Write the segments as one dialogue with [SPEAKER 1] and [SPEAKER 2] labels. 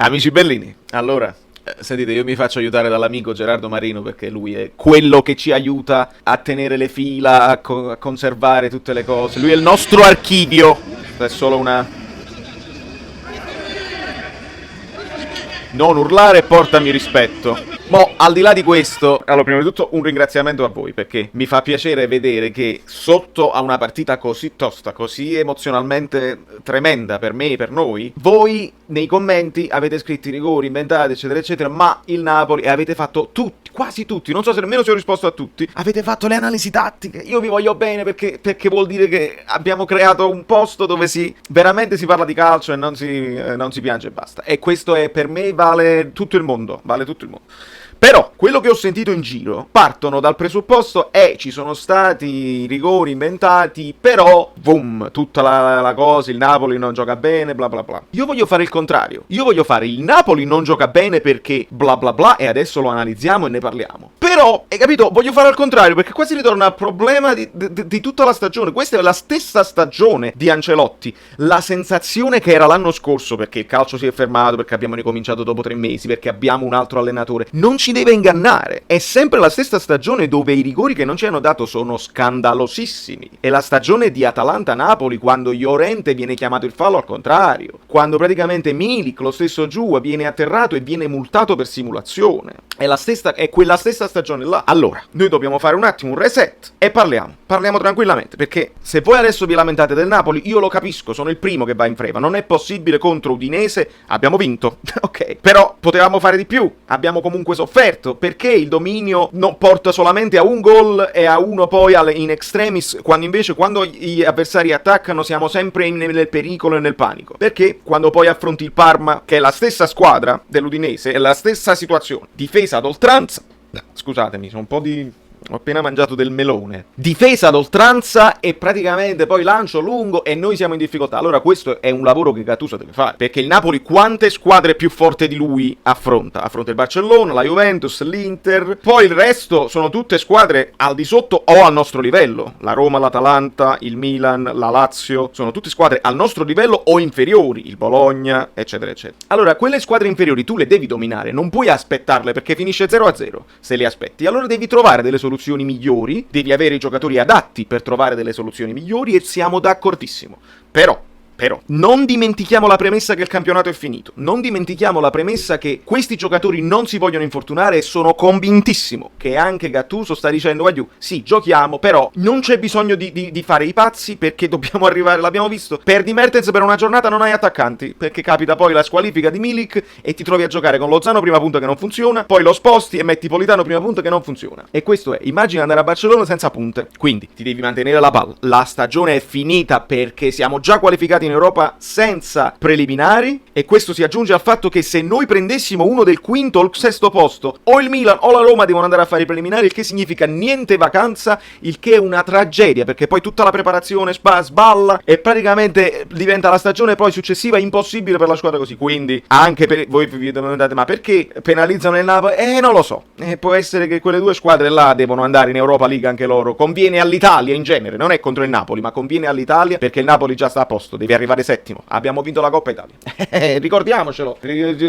[SPEAKER 1] Amici bellini, allora, sentite, io mi faccio aiutare dall'amico Gerardo Marino perché lui è quello che ci aiuta a tenere le fila, a conservare tutte le cose. Lui è il nostro archivio. È solo una... Non urlare, portami rispetto. Mo, al di là di questo, allora, prima di tutto un ringraziamento a voi, perché mi fa piacere vedere che sotto a una partita così tosta, così emozionalmente tremenda per me e per noi, voi nei commenti avete scritto i rigori, inventati, eccetera, eccetera, ma il Napoli, e avete fatto tutti, quasi tutti, non so se nemmeno se ho risposto a tutti, avete fatto le analisi tattiche. Io vi voglio bene perché vuol dire che abbiamo creato un posto dove veramente si parla di calcio e non si piange e basta. E questo è, per me, vale tutto il mondo, vale tutto il mondo. Però, quello che ho sentito in giro, partono dal presupposto, ci sono stati rigori inventati, però, boom, tutta la cosa, il Napoli non gioca bene, bla bla bla. Io voglio fare il contrario. Io voglio fare il Napoli non gioca bene perché bla bla bla, e adesso lo analizziamo e ne parliamo. Però, hai capito, voglio fare al contrario, perché qua si ritorna al problema di tutta la stagione. Questa è la stessa stagione di Ancelotti. La sensazione che era l'anno scorso, perché il calcio si è fermato, perché abbiamo ricominciato dopo 3 mesi, perché abbiamo un altro allenatore, non ci deve ingannare. È sempre la stessa stagione dove i rigori che non ci hanno dato sono scandalosissimi. È la stagione di Atalanta-Napoli, quando Llorente viene chiamato il fallo al contrario, quando praticamente Milik, lo stesso Giù, viene atterrato e viene multato per simulazione. È quella stessa stagione là. Allora, noi dobbiamo fare un attimo un reset e parliamo tranquillamente, perché se voi adesso vi lamentate del Napoli, io lo capisco, sono il primo che va in freva. Non è possibile, contro Udinese abbiamo vinto, ok, però potevamo fare di più, abbiamo comunque sofferto, perché il dominio non porta solamente a un gol e a uno poi in extremis, quando invece quando gli avversari attaccano siamo sempre nel pericolo e nel panico. Perché quando poi affronti il Parma, che è la stessa squadra dell'Udinese, è la stessa situazione, difesa ad oltranza, scusatemi, ho appena mangiato del melone. Difesa ad oltranza e praticamente poi lancio lungo e noi siamo in difficoltà. Allora questo è un lavoro che Gattuso deve fare, perché il Napoli quante squadre più forti di lui affronta? Affronta il Barcellona, la Juventus, l'Inter, poi il resto sono tutte squadre al di sotto o al nostro livello. La Roma, l'Atalanta, il Milan, la Lazio, sono tutte squadre al nostro livello o inferiori, il Bologna, eccetera eccetera. Allora quelle squadre inferiori tu le devi dominare, non puoi aspettarle, perché finisce 0-0 se le aspetti. Allora devi trovare delle soluzioni migliori, devi avere i giocatori adatti per trovare delle soluzioni migliori, e siamo d'accordissimo. Però, non dimentichiamo la premessa che il campionato è finito. Non dimentichiamo la premessa che questi giocatori non si vogliono infortunare, e sono convintissimo che anche Gattuso sta dicendo: guarda, sì, giochiamo, però non c'è bisogno di fare i pazzi, perché dobbiamo arrivare, l'abbiamo visto, perdi Mertens per una giornata, non hai attaccanti, perché capita poi la squalifica di Milik e ti trovi a giocare con Lozano prima punta che non funziona, poi lo sposti e metti Politano prima punta che non funziona. E questo è, immagina andare a Barcellona senza punte. Quindi ti devi mantenere la palla. La stagione è finita perché siamo già qualificati in Europa senza preliminari, e questo si aggiunge al fatto che se noi prendessimo uno del quinto o il sesto posto, o il Milan o la Roma devono andare a fare i preliminari, il che significa niente vacanza, il che è una tragedia, perché poi tutta la preparazione sballa e praticamente diventa la stagione poi successiva impossibile per la squadra così. Quindi anche per voi vi domandate: ma perché penalizzano il Napoli? Non lo so, può essere che quelle due squadre là devono andare in Europa League anche loro. Conviene all'Italia in genere, non è contro il Napoli, ma conviene all'Italia, perché il Napoli già sta a posto, deve arrivare settimo, abbiamo vinto la Coppa Italia, ricordiamocelo,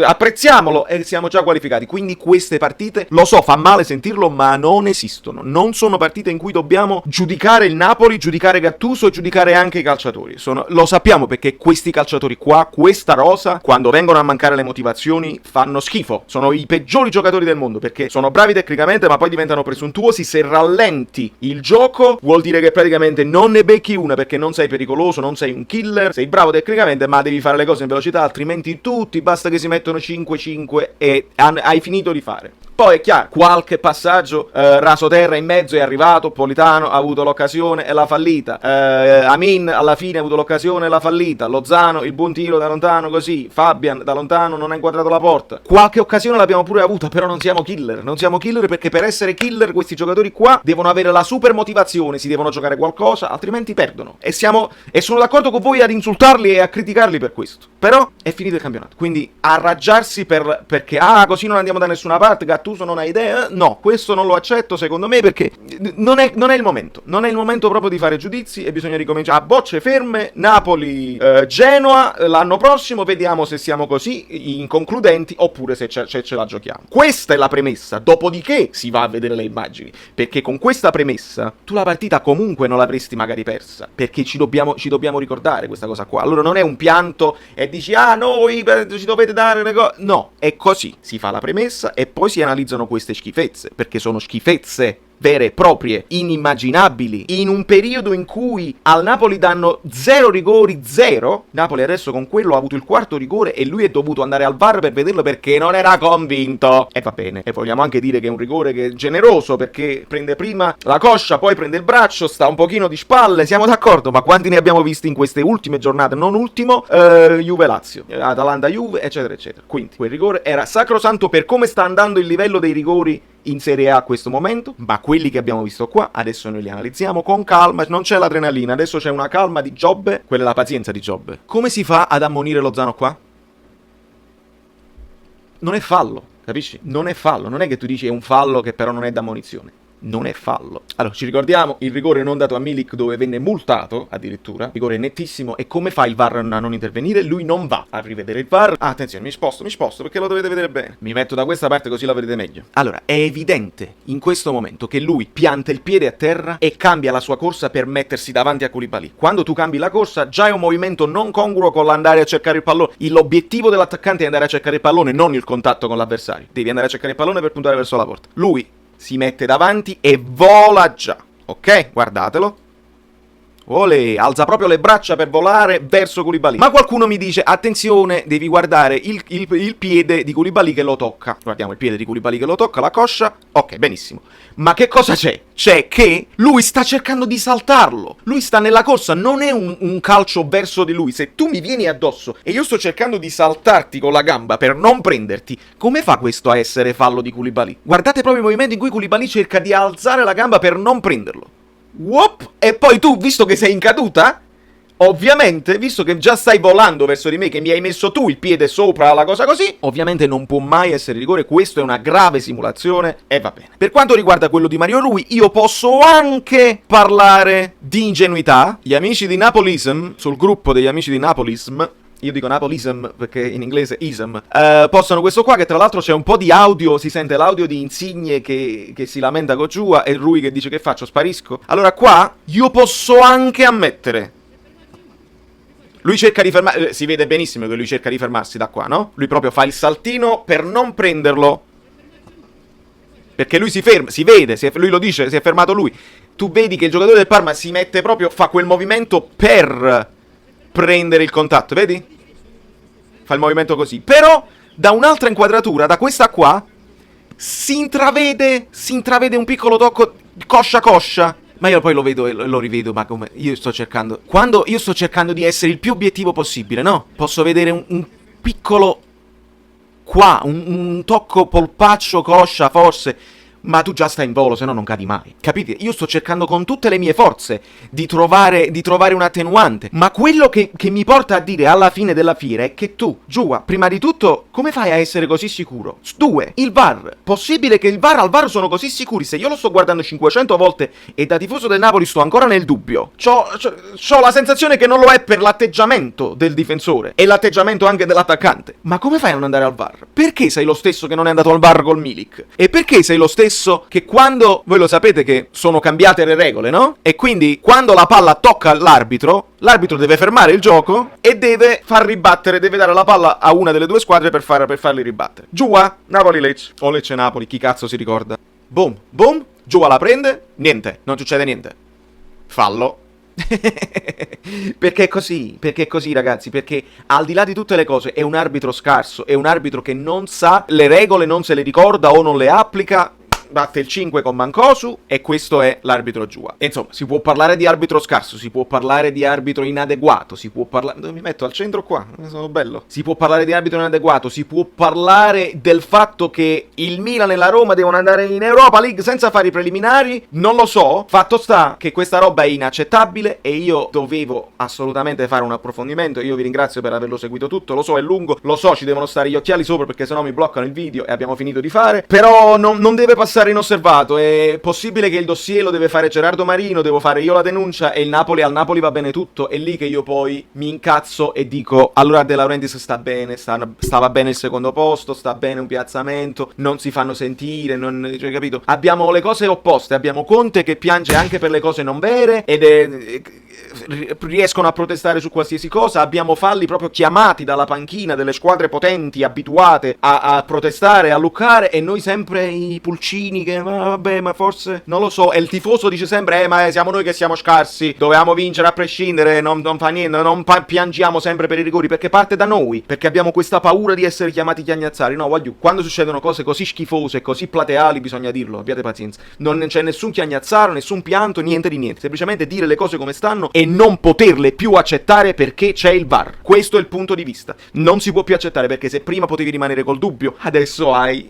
[SPEAKER 1] apprezziamolo, e siamo già qualificati. Quindi queste partite, lo so, fa male sentirlo, ma non esistono, non sono partite in cui dobbiamo giudicare il Napoli, giudicare Gattuso e giudicare anche i calciatori. Lo sappiamo, perché questi calciatori qua, questa rosa, quando vengono a mancare le motivazioni fanno schifo, sono i peggiori giocatori del mondo, perché sono bravi tecnicamente ma poi diventano presuntuosi. Se rallenti il gioco vuol dire che praticamente non ne becchi una, perché non sei pericoloso, non sei un killer, sei bravo tecnicamente ma devi fare le cose in velocità, altrimenti tutti basta che si mettono 5-5 e hai finito di fare. Poi è chiaro, qualche passaggio rasoterra in mezzo è arrivato, Politano ha avuto l'occasione e l'ha fallita, Amin alla fine ha avuto l'occasione e l'ha fallita, Lozano il buon tiro da lontano così, Fabian da lontano non ha inquadrato la porta. Qualche occasione l'abbiamo pure avuta, però non siamo killer, perché per essere killer questi giocatori qua devono avere la super motivazione, si devono giocare qualcosa, altrimenti perdono. E sono d'accordo con voi ad insultarli e a criticarli per questo, però è finito il campionato, quindi arraggiarsi perché così non andiamo da nessuna parte, Gattuso Gattuso non ha idea, no, questo non lo accetto secondo me, perché non è il momento, non è il momento proprio di fare giudizi, e bisogna ricominciare a bocce ferme. Napoli, Genoa, l'anno prossimo vediamo se siamo così inconcludenti oppure se ce la giochiamo. Questa è la premessa, dopodiché si va a vedere le immagini, perché con questa premessa tu la partita comunque non l'avresti magari persa, perché ci dobbiamo ricordare questa cosa qua. Allora non è un pianto e dici noi ci dovete dare le cose, no, è così, si fa la premessa e poi si analizzano queste schifezze, perché sono schifezze vere e proprie, inimmaginabili, in un periodo in cui al Napoli danno 0 rigori, 0. Napoli adesso con quello ha avuto il quarto rigore e lui è dovuto andare al VAR per vederlo perché non era convinto. E va bene, e vogliamo anche dire che è un rigore che è generoso, perché prende prima la coscia, poi prende il braccio, sta un pochino di spalle, siamo d'accordo, ma quanti ne abbiamo visti in queste ultime giornate? Non ultimo, Juve-Lazio, Atalanta-Juve, eccetera, eccetera. Quindi quel rigore era sacrosanto per come sta andando il livello dei rigori in Serie A a questo momento, ma quelli che abbiamo visto qua, adesso noi li analizziamo con calma, non c'è l'adrenalina, adesso c'è una calma di Giobbe, quella è la pazienza di Giobbe. Come si fa ad ammonire Lozano qua? Non è fallo, capisci? Non è fallo, non è che tu dici è un fallo che però non è d'ammonizione. Non è fallo. Allora, ci ricordiamo il rigore non dato a Milik, dove venne multato addirittura, rigore nettissimo, e come fa il VAR a non intervenire? Lui non va a rivedere il VAR. Attenzione, mi sposto perché lo dovete vedere bene. Mi metto da questa parte così la vedete meglio. Allora, è evidente in questo momento che lui pianta il piede a terra e cambia la sua corsa per mettersi davanti a Koulibaly. Quando tu cambi la corsa già è un movimento non congruo con l'andare a cercare il pallone. L'obiettivo dell'attaccante è andare a cercare il pallone, non il contatto con l'avversario. Devi andare a cercare il pallone per puntare verso la porta. Lui si mette davanti e vola già, ok? Guardatelo. Olè, alza proprio le braccia per volare verso Koulibaly. Ma qualcuno mi dice, attenzione, devi guardare il piede di Koulibaly che lo tocca. Guardiamo il piede di Koulibaly che lo tocca, la coscia. Ok, benissimo. Ma che cosa c'è? C'è che lui sta cercando di saltarlo. Lui sta nella corsa, non è un calcio verso di lui. Se tu mi vieni addosso e io sto cercando di saltarti con la gamba per non prenderti, come fa questo a essere fallo di Koulibaly? Guardate proprio i movimenti in cui Koulibaly cerca di alzare la gamba per non prenderlo. Whoop! E poi tu, visto che sei in caduta, ovviamente, visto che già stai volando verso di me, che mi hai messo tu il piede sopra la cosa così, ovviamente non può mai essere rigore, questo è una grave simulazione e va bene. Per quanto riguarda quello di Mario Rui, io posso anche parlare di ingenuità. Gli amici di Napolism, sul gruppo degli amici di Napolism, io dico Napolism perché in inglese ism, postano questo qua, che tra l'altro c'è un po' di audio, si sente l'audio di Insigne che si lamenta con Giua e Rui che dice che faccio, sparisco. Allora qua io posso anche ammettere, lui cerca di fermarsi, si vede benissimo che lui cerca di fermarsi da qua, no? Lui proprio fa il saltino per non prenderlo, perché lui si ferma, si vede, lui lo dice, si è fermato lui. Tu vedi che il giocatore del Parma si mette proprio, fa quel movimento per prendere il contatto, vedi? Fa il movimento così. Però da un'altra inquadratura, da questa qua, si intravede un piccolo tocco coscia coscia. Ma io poi lo vedo e lo rivedo, ma come io sto cercando, quando io sto cercando di essere il più obiettivo possibile, no? Posso vedere un piccolo qua, un tocco polpaccio coscia forse. Ma tu già stai in volo, se no non cadi mai. Capite? Io sto cercando con tutte le mie forze di trovare un attenuante. Ma quello che mi porta a dire alla fine della fiera è che tu, Giua, prima di tutto, come fai a essere così sicuro? 2. Il VAR. Possibile che al VAR sono così sicuri? Se io lo sto guardando 500 volte e da tifoso del Napoli sto ancora nel dubbio. C'ho la sensazione che non lo è per l'atteggiamento del difensore e l'atteggiamento anche dell'attaccante. Ma come fai a non andare al VAR? Perché sei lo stesso che non è andato al VAR col Milik? E perché sei lo stesso che quando, voi lo sapete che sono cambiate le regole, no? E quindi quando la palla tocca l'arbitro deve fermare il gioco e deve far ribattere, deve dare la palla a una delle due squadre per farli ribattere. Giua, Napoli-Lecce, o Lecce-Napoli, chi cazzo si ricorda? Boom, boom, Giua la prende, niente, non succede niente. Fallo. Perché è così ragazzi, perché al di là di tutte le cose è un arbitro scarso, è un arbitro che non sa le regole, non se le ricorda o non le applica. batte il 5 con Mancosu e questo è l'arbitro Giua. E insomma, si può parlare di arbitro scarso, si può parlare di arbitro inadeguato, si può parlare... Mi metto al centro qua, sono bello. Si può parlare di arbitro inadeguato, si può parlare del fatto che il Milan e la Roma devono andare in Europa League senza fare i preliminari, non lo so. Fatto sta che questa roba è inaccettabile e io dovevo assolutamente fare un approfondimento. Io vi ringrazio per averlo seguito tutto, lo so è lungo, lo so ci devono stare gli occhiali sopra perché sennò mi bloccano il video e abbiamo finito di fare, però non deve passare inosservato. È possibile che il dossier lo deve fare Gerardo Marino, devo fare io la denuncia e il Napoli, al Napoli va bene tutto, è lì che io poi mi incazzo e dico allora De Laurentiis sta bene, stava bene il secondo posto, sta bene un piazzamento, non si fanno sentire, cioè, capito? Abbiamo le cose opposte, abbiamo Conte che piange anche per le cose non vere ed riescono a protestare su qualsiasi cosa, abbiamo falli proprio chiamati dalla panchina delle squadre potenti abituate a protestare, a luccare, e noi sempre i pulcini che vabbè ma forse non lo so, e il tifoso dice sempre ma siamo noi che siamo scarsi, dovevamo vincere a prescindere, non fa niente, non piangiamo sempre per i rigori, perché parte da noi, perché abbiamo questa paura di essere chiamati chiagnazzari. No, voglio, quando succedono cose così schifose e così plateali bisogna dirlo, abbiate pazienza, non c'è nessun chiagnazzaro, nessun pianto, niente di niente, semplicemente dire le cose come stanno e non poterle più accettare perché c'è il VAR. Questo è il punto di vista, non si può più accettare, perché se prima potevi rimanere col dubbio, adesso hai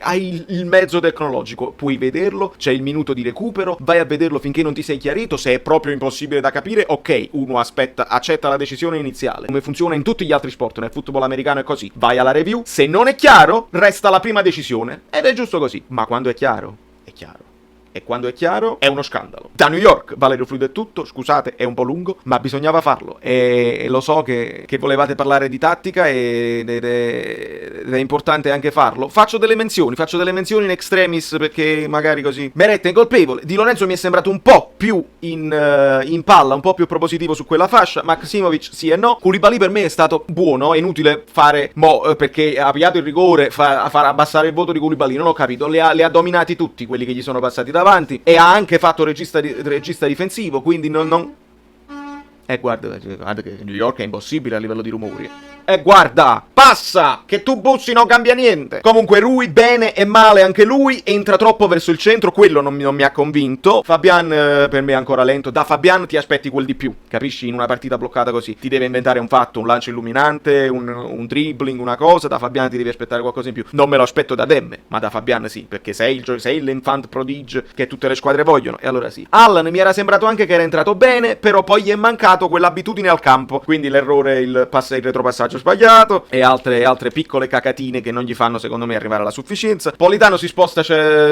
[SPEAKER 1] il mezzo tecnologico, puoi vederlo, c'è il minuto di recupero, vai a vederlo finché non ti sei chiarito, se è proprio impossibile da capire, ok, uno accetta la decisione iniziale, come funziona in tutti gli altri sport, nel football americano è così, vai alla review, se non è chiaro, resta la prima decisione, ed è giusto così, ma quando è chiaro, è chiaro. E quando è chiaro è uno scandalo. Da New York, Valerio Fluido è tutto, scusate è un po' lungo, ma bisognava farlo. E lo so che volevate parlare di tattica ed è importante anche farlo. Faccio delle menzioni in extremis perché magari così Meret è colpevole. Di Lorenzo mi è sembrato un po' più in palla, un po' più propositivo su quella fascia. Maksimovic sì e no. Koulibaly per me è stato buono, è inutile fare perché ha pigliato il rigore, far abbassare il voto di Koulibaly, non ho capito, li ha dominati tutti quelli che gli sono passati davanti e ha anche fatto regista difensivo, quindi non... guarda che New York è impossibile a livello di rumori. Guarda, passa, che tu bussi non cambia niente. Comunque Rui bene e male anche lui, entra troppo verso il centro, quello non mi ha convinto. Fabian per me è ancora lento, da Fabian ti aspetti quel di più, capisci? In una partita bloccata così ti deve inventare un fatto, un lancio illuminante, un dribbling, una cosa, da Fabian ti devi aspettare qualcosa in più. Non me lo aspetto da Demme, ma da Fabian sì, perché sei l'enfant prodige che tutte le squadre vogliono, e allora sì. Allan mi era sembrato anche che era entrato bene, però poi gli è mancato quell'abitudine al campo, quindi l'errore, il retropassaggio sbagliato e altre piccole cacatine che non gli fanno secondo me arrivare alla sufficienza. Politano si sposta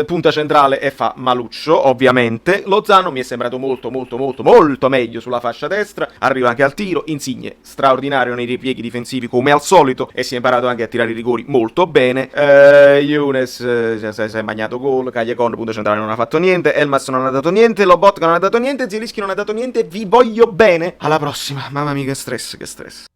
[SPEAKER 1] punta centrale e fa maluccio, ovviamente. Lozano mi è sembrato molto meglio sulla fascia destra, arriva anche al tiro. Insigne straordinario nei ripieghi difensivi come al solito e si è imparato anche a tirare i rigori molto bene. Younes si è magnato gol, Callecon punta centrale non ha fatto niente, Elmas non ha dato niente, Lobotka non ha dato niente, Zielinski non ha dato niente. Vi voglio bene, alla prossima. Mamma mia che stress.